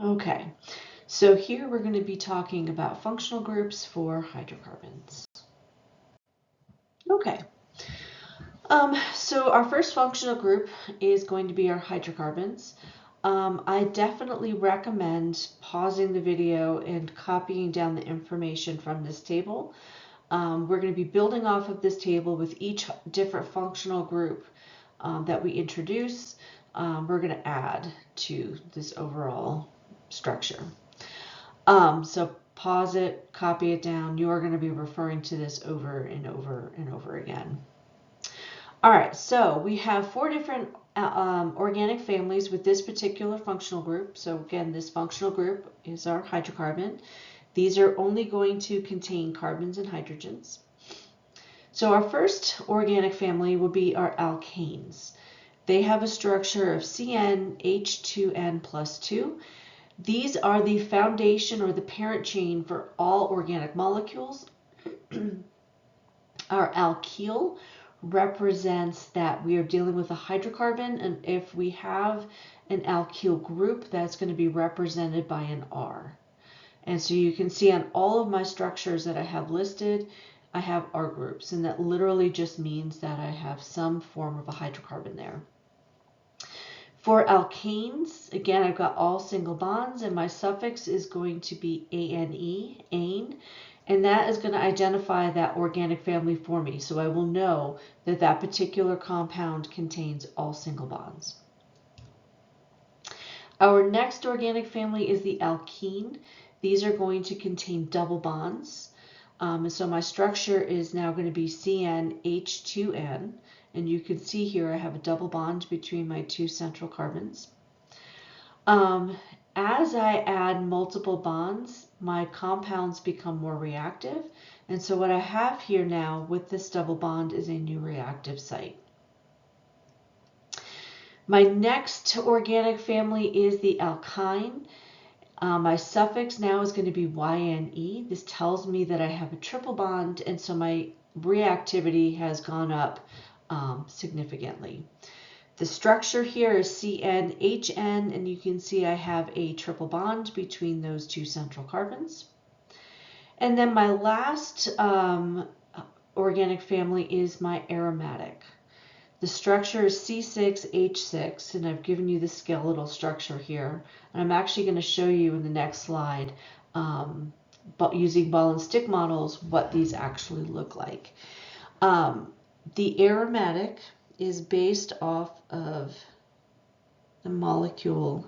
Okay, so here we're going to be talking about functional groups for hydrocarbons. Okay, so our first functional group is going to be our hydrocarbons. I definitely recommend pausing the video and copying down the information from this table. We're going to be building off of this table with each different functional group that we introduce. We're going to add to this overall structure. So pause it, copy it down. You are going to be referring to this over and over and over again. All right, so we have 4 different organic families with this particular functional group. So again, this functional group is our hydrocarbon. These are only going to contain carbons and hydrogens. So our first organic family will be our alkanes. They have a structure of CnH2n plus 2. These are the foundation or the parent chain for all organic molecules. Our alkyl represents that we are dealing with a hydrocarbon, and if we have an alkyl group, that's going to be represented by an R. And so you can see on all of my structures that I have listed, I have R groups, and that literally just means that I have some form of a hydrocarbon there. For alkanes, again, I've got all single bonds, and my suffix is going to be ane, ane, and that is going to identify that organic family for me. So I will know that that particular compound contains all single bonds. Our next organic family is the alkene. These are going to contain double bonds. So my structure is now going to be CnH2n. And you can see here I have a double bond between my 2 central carbons. As I add multiple bonds, my compounds become more reactive. And so what I have here now with this double bond is a new reactive site. My next organic family is the alkyne. My suffix now is going to be YNE. This tells me that I have a triple bond, and so my reactivity has gone up significantly. The structure here is CnHn, and you can see I have a triple bond between those 2 central carbons. And then my last organic family is my aromatic. The structure is C6H6, and I've given you the skeletal structure here. And I'm actually going to show you in the next slide, but using ball and stick models, what these actually look like. The aromatic is based off of the molecule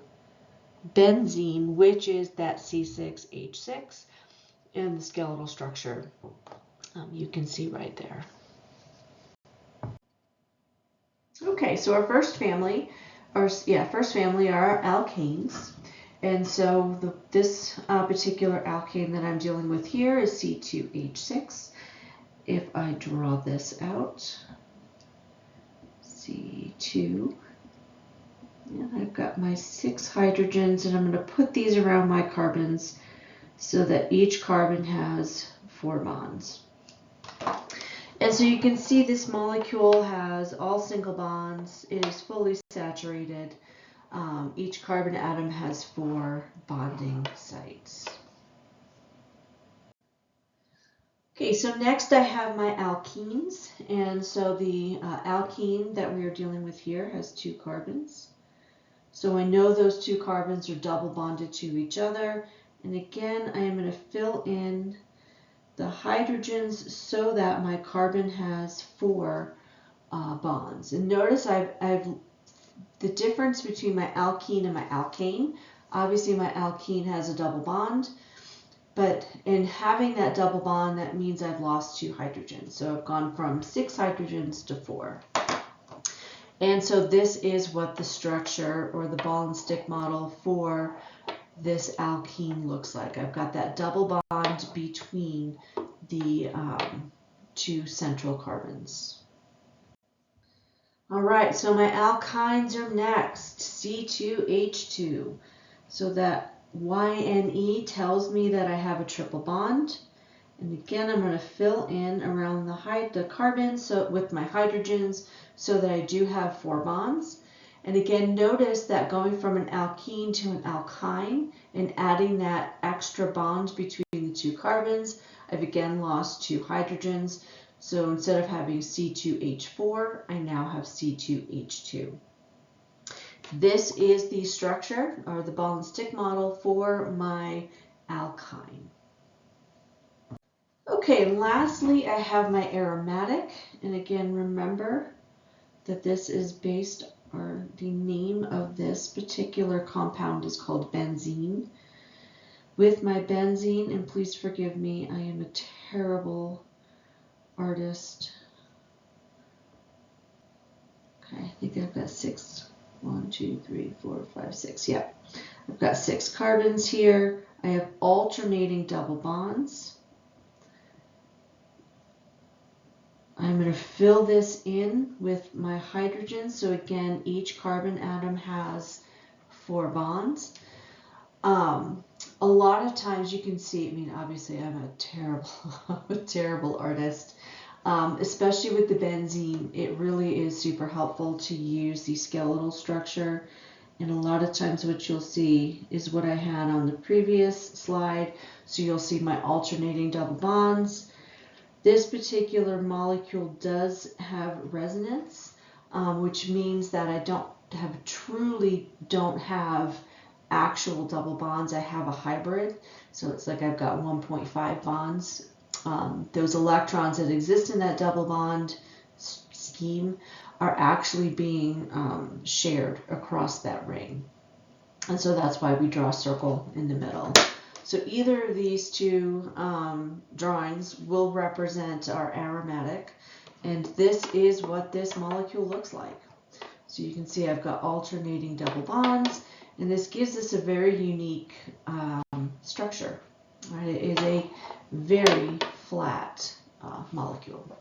benzene, which is that C6H6, and the skeletal structure you can see right there. Okay, so our first family are our alkanes. And so this particular alkane that I'm dealing with here is C2H6. If I draw this out, C2, and I've got my 6 hydrogens, and I'm going to put these around my carbons so that each carbon has 4 bonds. And so you can see this molecule has all single bonds. It is fully saturated. Each carbon atom has 4 bonding sites. Okay, so next I have my alkenes, and so the alkene that we are dealing with here has 2 carbons. So I know those 2 carbons are double bonded to each other, and again I am going to fill in the hydrogens so that my carbon has 4 bonds. And notice I've the difference between my alkene and my alkane. Obviously my alkene has a double bond, but in having that double bond, that means I've lost 2 hydrogens. So I've gone from 6 hydrogens to 4. And so this is what the structure or the ball and stick model for this alkene looks like. I've got that double bond between the 2 central carbons. All right, so my alkynes are next, C2H2. So that YNE tells me that I have a triple bond. And again, I'm going to fill in around the carbon with my hydrogens so that I do have 4 bonds. And again, notice that going from an alkene to an alkyne and adding that extra bond between the two carbons, I've again lost two hydrogens. So instead of having C2H4, I now have C2H2. This is the structure or the ball and stick model for my alkyne. Okay, and lastly, I have my aromatic. And again, remember that this is based, or the name of this particular compound is called benzene. With my benzene, and please forgive me, I am a terrible artist. Okay, I think I've got 6. 1, 2, 3, 4, 5, 6. Yep. I've got 6 carbons here. I have alternating double bonds. I'm going to fill this in with my hydrogen. So again, each carbon atom has 4 bonds. A lot of times you can see, I mean, obviously I'm a terrible artist. Especially with the benzene, it really is super helpful to use the skeletal structure. And a lot of times what you'll see is what I had on the previous slide. So you'll see my alternating double bonds. This particular molecule does have resonance, which means that I truly don't have actual double bonds. I have a hybrid. So it's like I've got 1.5 bonds. Those electrons that exist in that double bond scheme are actually being shared across that ring. And so that's why we draw a circle in the middle. So either of these two drawings will represent our aromatic, and this is what this molecule looks like. So you can see I've got alternating double bonds, and this gives us a very unique structure. Right? It is a very flat molecule.